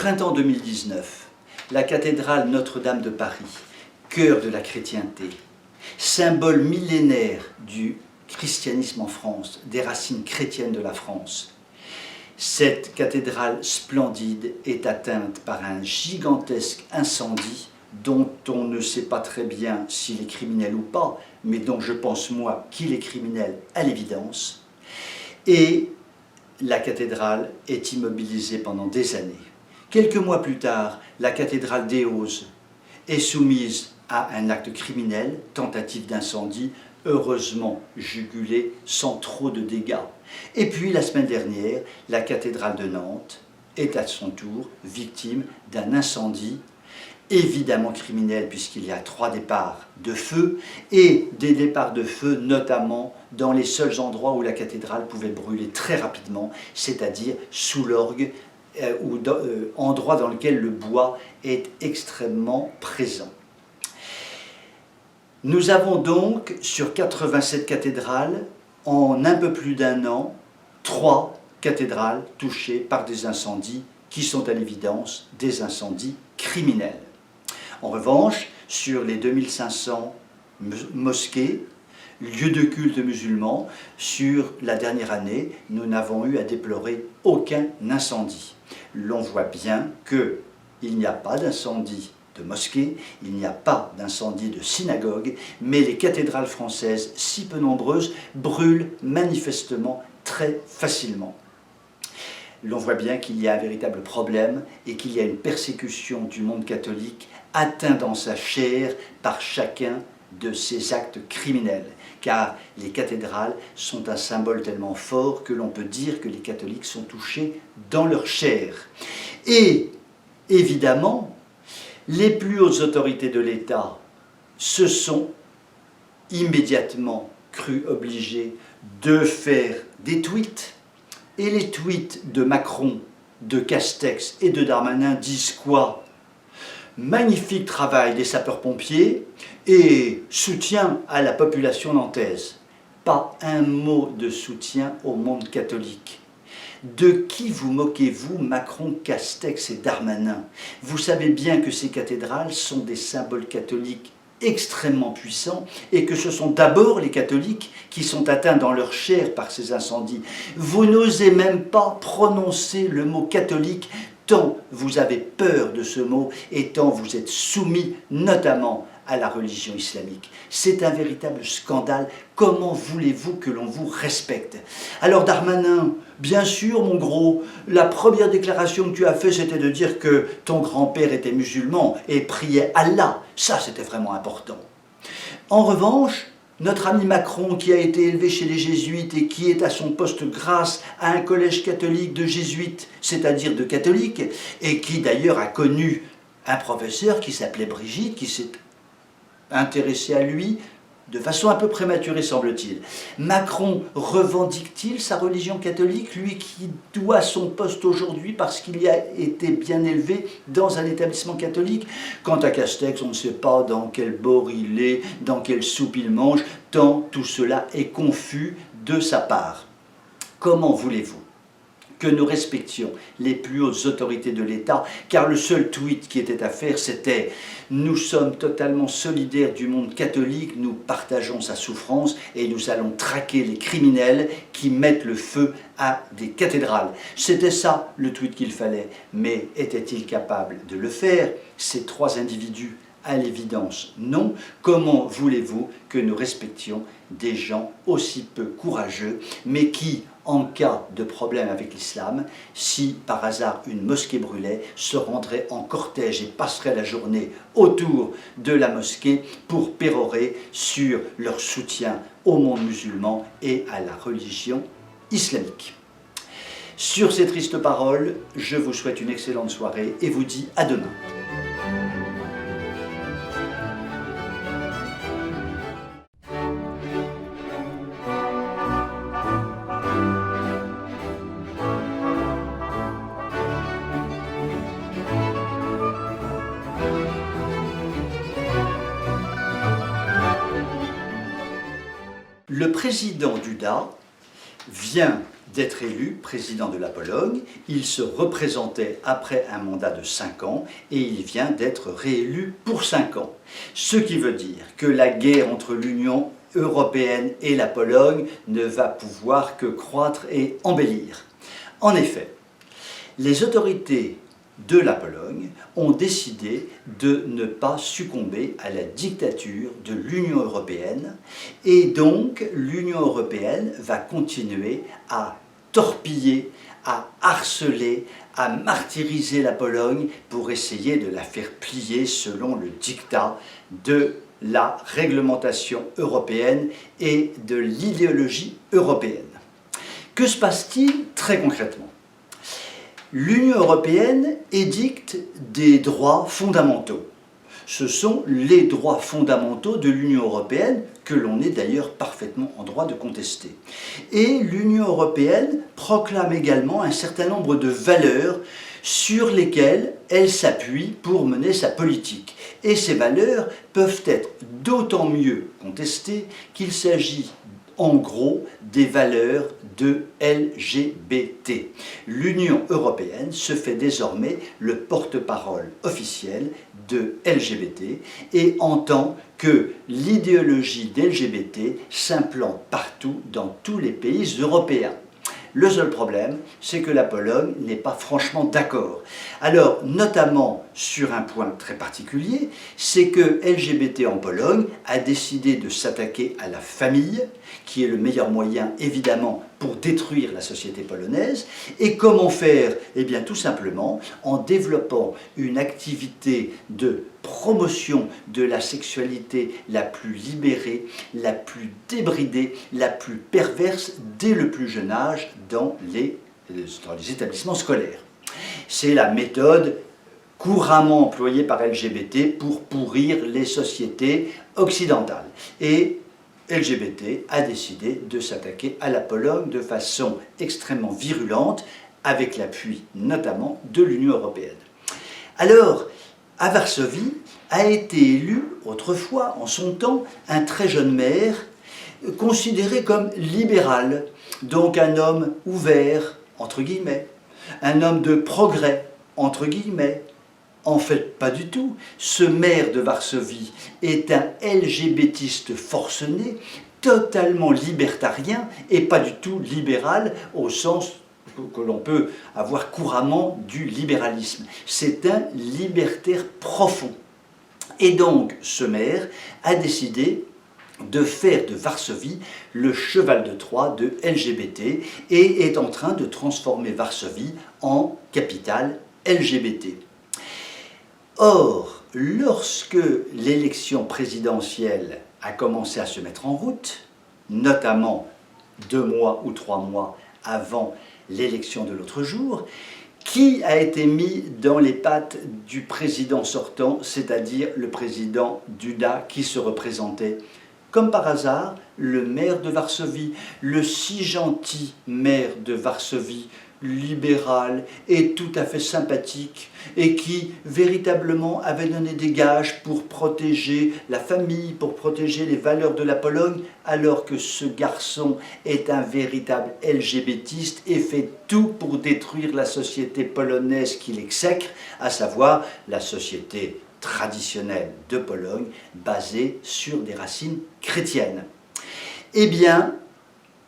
printemps 2019, la cathédrale Notre-Dame de Paris, cœur de la chrétienté, symbole millénaire du christianisme en France, des racines chrétiennes de la France. Cette cathédrale splendide est atteinte par un gigantesque incendie dont on ne sait pas très bien s'il est criminel ou pas, mais dont je pense moi qu'il est criminel à l'évidence. Et la cathédrale est immobilisée pendant des années. Quelques mois plus tard, la cathédrale d'Éose est soumise à un acte criminel, tentative d'incendie, heureusement jugulée sans trop de dégâts. Et puis la semaine dernière, la cathédrale de Nantes est à son tour victime d'un incendie évidemment criminel puisqu'il y a 3 départs de feu et des départs de feu notamment dans les seuls endroits où la cathédrale pouvait brûler très rapidement, c'est-à-dire sous l'orgue ou endroit dans lequel le bois est extrêmement présent. Nous avons donc sur 87 cathédrales, en un peu plus d'1 an, 3 cathédrales touchées par des incendies qui sont à l'évidence des incendies criminels. En revanche, sur les 2500 mosquées, lieux de culte musulmans, sur la dernière année, nous n'avons eu à déplorer aucun incendie. L'on voit bien qu'il n'y a pas d'incendie de mosquées, il n'y a pas d'incendie de synagogue, mais les cathédrales françaises, si peu nombreuses, brûlent manifestement très facilement. L'on voit bien qu'il y a un véritable problème et qu'il y a une persécution du monde catholique atteint dans sa chair par chacun de ces actes criminels. Car les cathédrales sont un symbole tellement fort que l'on peut dire que les catholiques sont touchés dans leur chair. Et évidemment, les plus hautes autorités de l'État se sont immédiatement crues obligées de faire des tweets. Et les tweets de Macron, de Castex et de Darmanin disent quoi? Magnifique travail des sapeurs-pompiers et soutien à la population nantaise. Pas un mot de soutien au monde catholique. De qui vous moquez-vous, Macron, Castex et Darmanin? Vous savez bien que ces cathédrales sont des symboles catholiques extrêmement puissants et que ce sont d'abord les catholiques qui sont atteints dans leur chair par ces incendies. Vous n'osez même pas prononcer le mot catholique tant vous avez peur de ce mot et tant vous êtes soumis notamment à la religion islamique. C'est un véritable scandale. Comment voulez-vous que l'on vous respecte? Alors Darmanin, bien sûr mon gros, la première déclaration que tu as faite c'était de dire que ton grand-père était musulman et priait Allah. Ça c'était vraiment important. En revanche, notre ami Macron, qui a été élevé chez les jésuites et qui est à son poste grâce à un collège catholique de jésuites, c'est-à-dire de catholiques, et qui d'ailleurs a connu un professeur qui s'appelait Brigitte, qui s'est intéressé à lui de façon un peu prématurée, semble-t-il. Macron revendique-t-il sa religion catholique, lui qui doit son poste aujourd'hui parce qu'il y a été bien élevé dans un établissement catholique? Quant à Castex, on ne sait pas dans quel bord il est, dans quelle soupe il mange, tant tout cela est confus de sa part. Comment voulez-vous que nous respections les plus hautes autorités de l'État, car le seul tweet qui était à faire, c'était « Nous sommes totalement solidaires du monde catholique, nous partageons sa souffrance et nous allons traquer les criminels qui mettent le feu à des cathédrales ». C'était ça le tweet qu'il fallait, mais était-il capable de le faire? Ces 3 individus, à l'évidence, non. Comment voulez-vous que nous respections des gens aussi peu courageux, mais qui, en cas de problème avec l'islam, si par hasard une mosquée brûlait, se rendraient en cortège et passeraient la journée autour de la mosquée pour pérorer sur leur soutien au monde musulman et à la religion islamique. Sur ces tristes paroles, je vous souhaite une excellente soirée et vous dis à demain. Le président d'UDA vient d'être élu président de la Pologne. Il se représentait après un mandat de 5 ans et il vient d'être réélu pour 5 ans. Ce qui veut dire que la guerre entre l'Union européenne et la Pologne ne va pouvoir que croître et embellir. En effet, les autorités de la Pologne ont décidé de ne pas succomber à la dictature de l'Union européenne et donc l'Union européenne va continuer à torpiller, à harceler, à martyriser la Pologne pour essayer de la faire plier selon le diktat de la réglementation européenne et de l'idéologie européenne. Que se passe-t-il très concrètement ? L'Union européenne édicte des droits fondamentaux. Ce sont les droits fondamentaux de l'Union européenne que l'on est d'ailleurs parfaitement en droit de contester. Et l'Union européenne proclame également un certain nombre de valeurs sur lesquelles elle s'appuie pour mener sa politique. Et ces valeurs peuvent être d'autant mieux contestées qu'il s'agit en gros des valeurs de LGBT. L'Union européenne se fait désormais le porte-parole officiel de LGBT et entend que l'idéologie d'LGBT s'implante partout dans tous les pays européens. Le seul problème, c'est que la Pologne n'est pas franchement d'accord. Alors, notamment sur un point très particulier, c'est que LGBT en Pologne a décidé de s'attaquer à la famille, qui est le meilleur moyen, évidemment, pour détruire la société polonaise. Et comment faire ? Eh bien, tout simplement en développant une activité de promotion de la sexualité la plus libérée, la plus débridée, la plus perverse dès le plus jeune âge dans les établissements scolaires. C'est la méthode couramment employée par LGBT pour pourrir les sociétés occidentales. Et LGBT a décidé de s'attaquer à la Pologne de façon extrêmement virulente, avec l'appui notamment de l'Union européenne. Alors, à Varsovie a été élu autrefois, en son temps, un très jeune maire considéré comme libéral, donc un homme ouvert, entre guillemets, un homme de progrès, entre guillemets. En fait, pas du tout. Ce maire de Varsovie est un LGBTiste forcené, totalement libertarien et pas du tout libéral au sens que l'on peut avoir couramment du libéralisme. C'est un libertaire profond. Et donc, ce maire a décidé de faire de Varsovie le cheval de Troie de LGBT et est en train de transformer Varsovie en capitale LGBT. Or, lorsque l'élection présidentielle a commencé à se mettre en route, notamment 2 mois ou 3 mois avant l'élection de l'autre jour, qui a été mis dans les pattes du président sortant, c'est-à-dire le président Duda qui se représentait, comme par hasard, le maire de Varsovie, le si gentil maire de Varsovie, libéral et tout à fait sympathique et qui véritablement avait donné des gages pour protéger la famille, pour protéger les valeurs de la Pologne, alors que ce garçon est un véritable LGBTiste et fait tout pour détruire la société polonaise qu'il exècre, à savoir la société traditionnelle de Pologne basée sur des racines chrétiennes. Eh bien,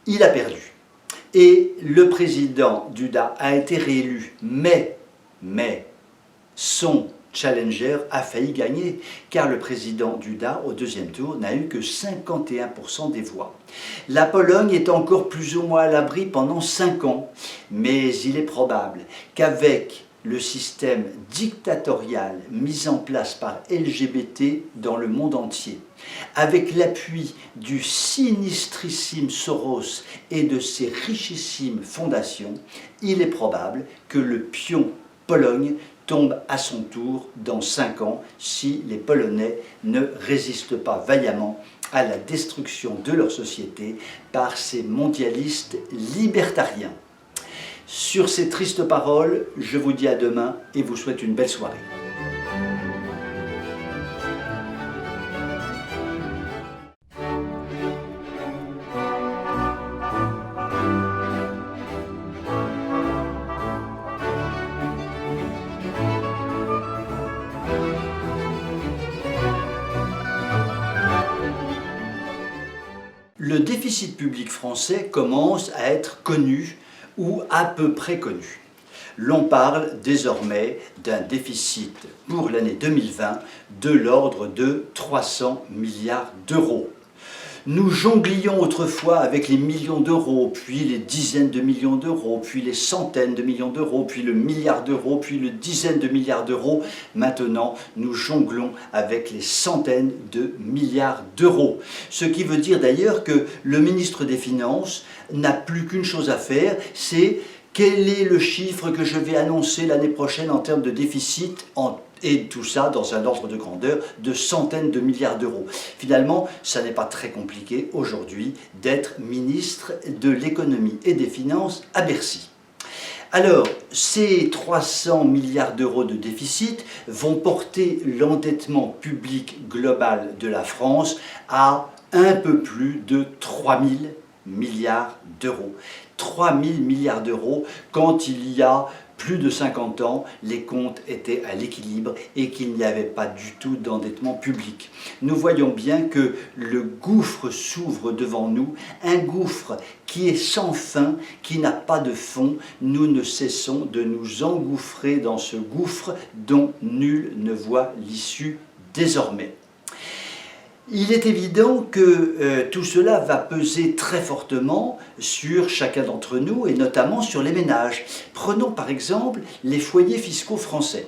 il a perdu. Et le président Duda a été réélu, mais son challenger a failli gagner, car le président Duda, au 2e tour, n'a eu que 51% des voix. La Pologne est encore plus ou moins à l'abri pendant 5 ans, mais il est probable qu'avec le système dictatorial mis en place par LGBT dans le monde entier, avec l'appui du sinistrissime Soros et de ses richissimes fondations, il est probable que le pion Pologne tombe à son tour dans 5 ans si les Polonais ne résistent pas vaillamment à la destruction de leur société par ces mondialistes libertariens. Sur ces tristes paroles, je vous dis à demain et vous souhaite une belle soirée. le déficit public français commence à être connu ou à peu près connu. L'on parle désormais d'un déficit pour l'année 2020 de l'ordre de 300 milliards d'euros. Nous jonglions autrefois avec les millions d'euros, puis les dizaines de millions d'euros, puis les centaines de millions d'euros, puis le milliard d'euros, puis le dizaine de milliards d'euros. Maintenant, nous jonglons avec les centaines de milliards d'euros. Ce qui veut dire d'ailleurs que le ministre des Finances n'a plus qu'une chose à faire, c'est quel est le chiffre que je vais annoncer l'année prochaine en termes de déficit et tout ça dans un ordre de grandeur de centaines de milliards d'euros. Finalement, ça n'est pas très compliqué aujourd'hui d'être ministre de l'économie et des finances à Bercy. Alors, ces 300 milliards d'euros de déficit vont porter l'endettement public global de la France à un peu plus de 3 000 milliards d'euros. 3 000 milliards d'euros quand il y a plus de 50 ans, les comptes étaient à l'équilibre et qu'il n'y avait pas du tout d'endettement public. Nous voyons bien que le gouffre s'ouvre devant nous, un gouffre qui est sans fin, qui n'a pas de fond. Nous ne cessons de nous engouffrer dans ce gouffre dont nul ne voit l'issue désormais. Il est évident que tout cela va peser très fortement sur chacun d'entre nous et notamment sur les ménages. Prenons par exemple les foyers fiscaux français.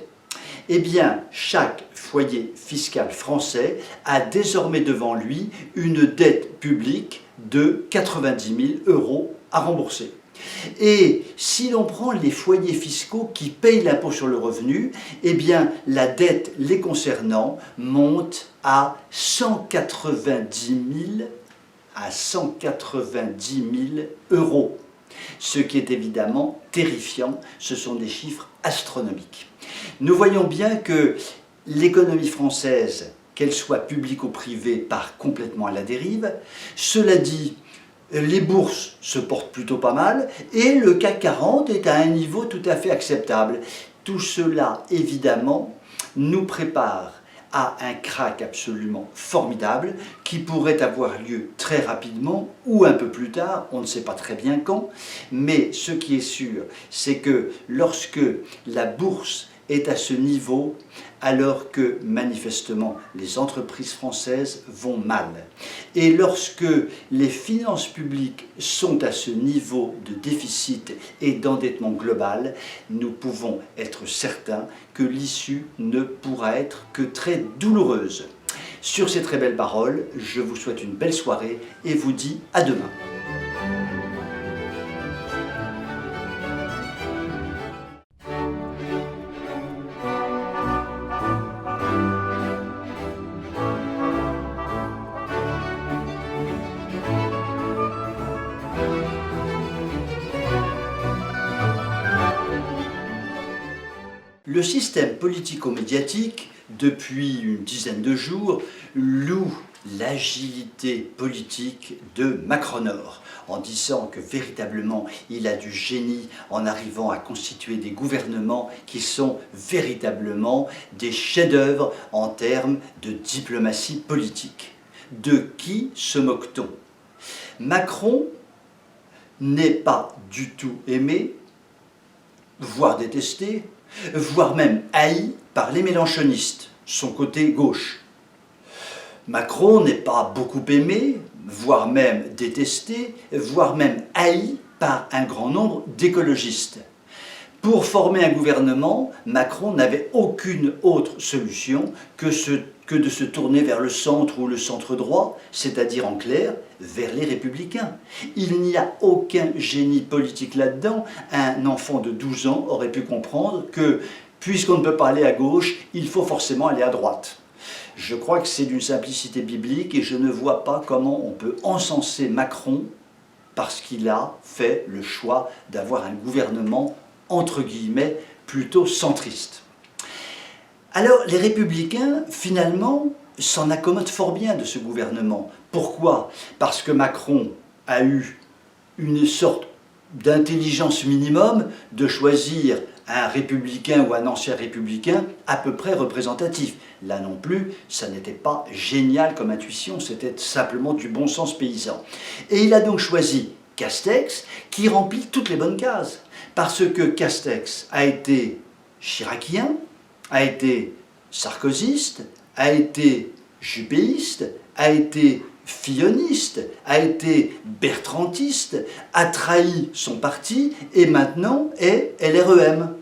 Eh bien, chaque foyer fiscal français a désormais devant lui une dette publique de 90 000 euros à rembourser. Et si l'on prend les foyers fiscaux qui payent l'impôt sur le revenu, eh bien la dette les concernant monte à 190 000 euros. Ce qui est évidemment terrifiant, ce sont des chiffres astronomiques. Nous voyons bien que l'économie française, qu'elle soit publique ou privée, part complètement à la dérive. Cela dit, les bourses se portent plutôt pas mal et le CAC 40 est à un niveau tout à fait acceptable. Tout cela, évidemment, nous prépare à un krach absolument formidable qui pourrait avoir lieu très rapidement ou un peu plus tard, on ne sait pas très bien quand, mais ce qui est sûr, c'est que lorsque la bourse est à ce niveau, alors que manifestement les entreprises françaises vont mal. Et lorsque les finances publiques sont à ce niveau de déficit et d'endettement global, nous pouvons être certains que l'issue ne pourra être que très douloureuse. Sur ces très belles paroles, je vous souhaite une belle soirée et vous dis à demain. Le système politico-médiatique, depuis une dizaine de jours, loue l'agilité politique de Macronor, en disant que véritablement il a du génie en arrivant à constituer des gouvernements qui sont véritablement des chefs-d'œuvre en termes de diplomatie politique. De qui se moque-t-on? Macron n'est pas du tout aimé, voire détesté, voire même haï par les mélenchonistes, son côté gauche. Macron n'est pas beaucoup aimé, voire même détesté, voire même haï par un grand nombre d'écologistes. Pour former un gouvernement, Macron n'avait aucune autre solution que de se tourner vers le centre ou le centre droit, c'est-à-dire en clair, vers les Républicains. Il n'y a aucun génie politique là-dedans. Un enfant de 12 ans aurait pu comprendre que, puisqu'on ne peut pas aller à gauche, il faut forcément aller à droite. Je crois que c'est d'une simplicité biblique et je ne vois pas comment on peut encenser Macron parce qu'il a fait le choix d'avoir un gouvernement entre guillemets, plutôt centriste. Alors, les Républicains, finalement, s'en accommodent fort bien de ce gouvernement. Pourquoi? Parce que Macron a eu une sorte d'intelligence minimum de choisir un républicain ou un ancien républicain à peu près représentatif. Là non plus, ça n'était pas génial comme intuition, c'était simplement du bon sens paysan. Et il a donc choisi Castex, qui remplit toutes les bonnes cases. Parce que Castex a été chiracien, a été sarkozyste, a été juppéiste, a été filloniste, a été bertrandiste, a trahi son parti et maintenant est LREM.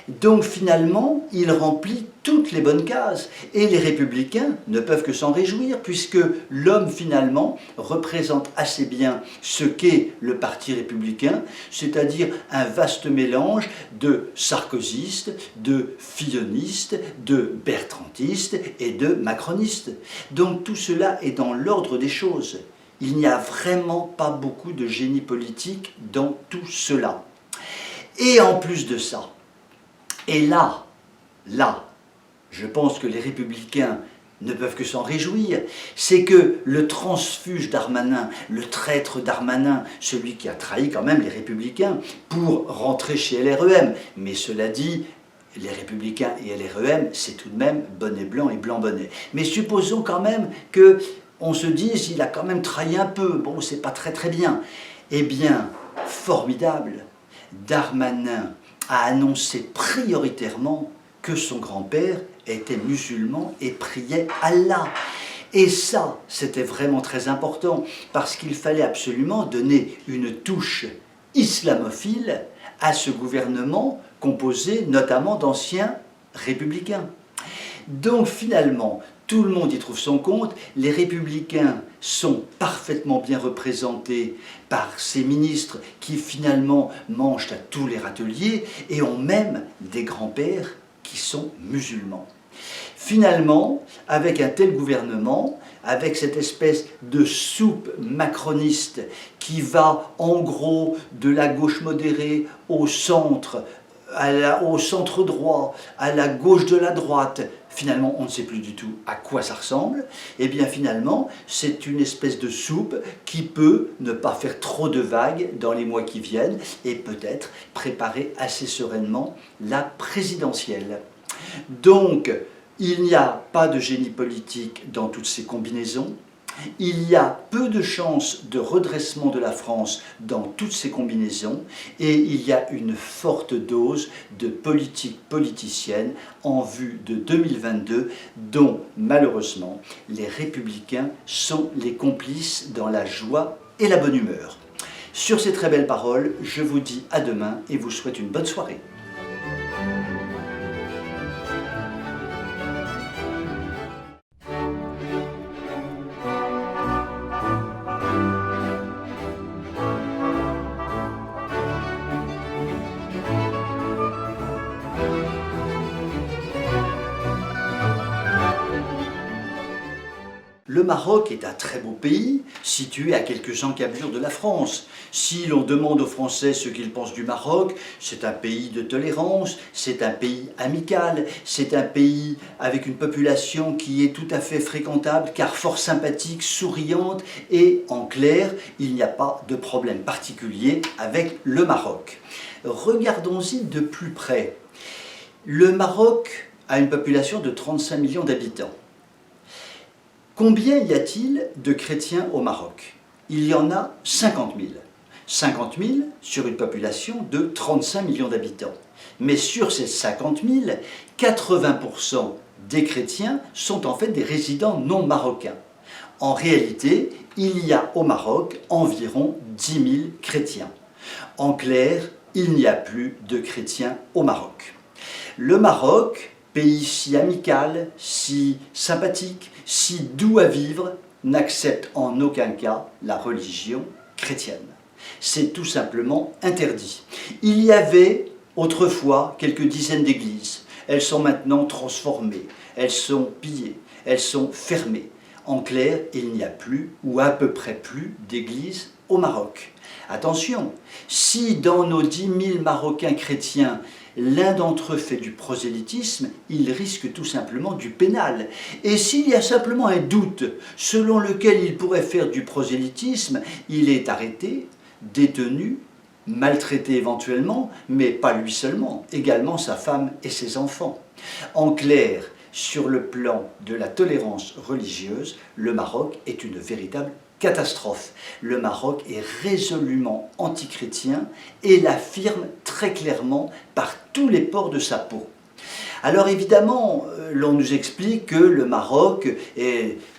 Donc finalement, il remplit toutes les bonnes cases. Et les républicains ne peuvent que s'en réjouir, puisque l'homme finalement représente assez bien ce qu'est le parti républicain, c'est-à-dire un vaste mélange de sarkozystes, de fillonistes, de bertrandistes et de macronistes. Donc tout cela est dans l'ordre des choses. Il n'y a vraiment pas beaucoup de génie politique dans tout cela. Et en plus de ça, et là, je pense que les républicains ne peuvent que s'en réjouir, c'est que le transfuge Darmanin, le traître Darmanin, celui qui a trahi quand même les républicains pour rentrer chez LREM, mais cela dit, les républicains et LREM, c'est tout de même bonnet blanc et blanc bonnet. Mais supposons quand même qu'on se dise, il a quand même trahi un peu, bon, c'est pas très très bien. Eh bien, formidable, Darmanin a annoncé prioritairement que son grand-père était musulman et priait Allah. Et ça, c'était vraiment très important, parce qu'il fallait absolument donner une touche islamophile à ce gouvernement composé notamment d'anciens républicains. Donc finalement, tout le monde y trouve son compte, les républicains sont parfaitement bien représentés par ces ministres qui finalement mangent à tous les râteliers et ont même des grands-pères qui sont musulmans. Finalement, avec un tel gouvernement, avec cette espèce de soupe macroniste qui va en gros de la gauche modérée au centre, au centre droit, à la gauche de la droite, finalement on ne sait plus du tout à quoi ça ressemble, et bien finalement c'est une espèce de soupe qui peut ne pas faire trop de vagues dans les mois qui viennent et peut-être préparer assez sereinement la présidentielle. Donc il n'y a pas de génie politique dans toutes ces combinaisons. Il y a peu de chances de redressement de la France dans toutes ces combinaisons et il y a une forte dose de politique politicienne en vue de 2022 dont malheureusement les républicains sont les complices dans la joie et la bonne humeur. Sur ces très belles paroles, je vous dis à demain et vous souhaite une bonne soirée. Le Maroc est un très beau pays, situé à quelques encablures de la France. Si l'on demande aux Français ce qu'ils pensent du Maroc, c'est un pays de tolérance, c'est un pays amical, c'est un pays avec une population qui est tout à fait fréquentable, car fort sympathique, souriante, et en clair, il n'y a pas de problème particulier avec le Maroc. Regardons-y de plus près. Le Maroc a une population de 35 millions d'habitants. Combien y a-t-il de chrétiens au Maroc? Il y en a 50 000. 50 000 sur une population de 35 millions d'habitants. Mais sur ces 50 000, 80% des chrétiens sont en fait des résidents non marocains. En réalité, il y a au Maroc environ 10 000 chrétiens. En clair, il n'y a plus de chrétiens au Maroc. Le Maroc, pays si amical, si sympathique, si doux à vivre, n'accepte en aucun cas la religion chrétienne. C'est tout simplement interdit. Il y avait autrefois quelques dizaines d'églises. Elles sont maintenant transformées, elles sont pillées, elles sont fermées. En clair, il n'y a plus, ou à peu près plus, d'églises au Maroc. Attention, si dans nos 10 000 Marocains chrétiens, l'un d'entre eux fait du prosélytisme, il risque tout simplement du pénal. Et s'il y a simplement un doute selon lequel il pourrait faire du prosélytisme, il est arrêté, détenu maltraité éventuellement, mais pas lui seulement, également sa femme et ses enfants. En clair, sur le plan de la tolérance religieuse, le Maroc est une véritable catastrophe. Le Maroc est résolument antichrétien et l'affirme très clairement par tous les pores de sa peau. Alors évidemment, l'on nous explique que le Maroc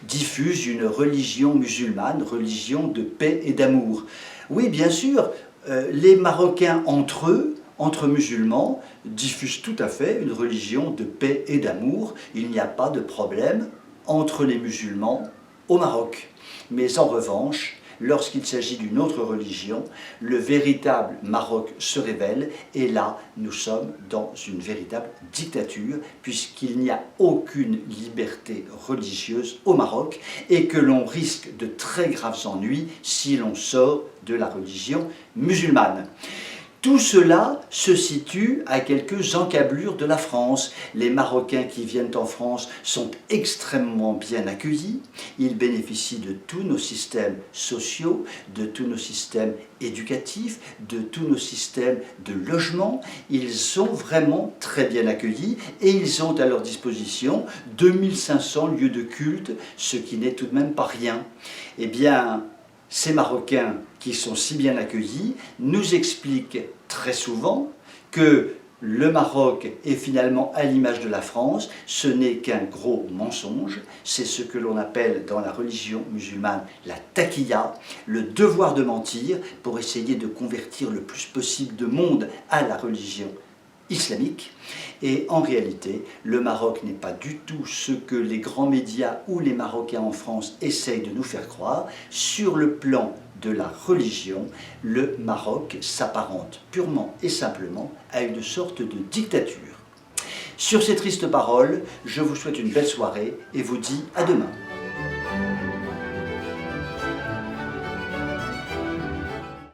diffuse une religion musulmane, religion de paix et d'amour. Oui, bien sûr, les Marocains entre eux, entre musulmans, diffusent tout à fait une religion de paix et d'amour. Il n'y a pas de problème entre les musulmans au Maroc. Mais en revanche, lorsqu'il s'agit d'une autre religion, le véritable Maroc se révèle et là, nous sommes dans une véritable dictature puisqu'il n'y a aucune liberté religieuse au Maroc et que l'on risque de très graves ennuis si l'on sort de la religion musulmane. Tout cela se situe à quelques encablures de la France. Les Marocains qui viennent en France sont extrêmement bien accueillis. Ils bénéficient de tous nos systèmes sociaux, de tous nos systèmes éducatifs, de tous nos systèmes de logement. Ils sont vraiment très bien accueillis et ils ont à leur disposition 2500 lieux de culte, ce qui n'est tout de même pas rien. Eh bien, ces Marocains qui sont si bien accueillis nous expliquent très souvent que le Maroc est finalement à l'image de la France, ce n'est qu'un gros mensonge, c'est ce que l'on appelle dans la religion musulmane la taqiyya, le devoir de mentir pour essayer de convertir le plus possible de monde à la religion islamique. Et en réalité, le Maroc n'est pas du tout ce que les grands médias ou les Marocains en France essayent de nous faire croire. Sur le plan de la religion, le Maroc s'apparente purement et simplement à une sorte de dictature. Sur ces tristes paroles, je vous souhaite une belle soirée et vous dis à demain.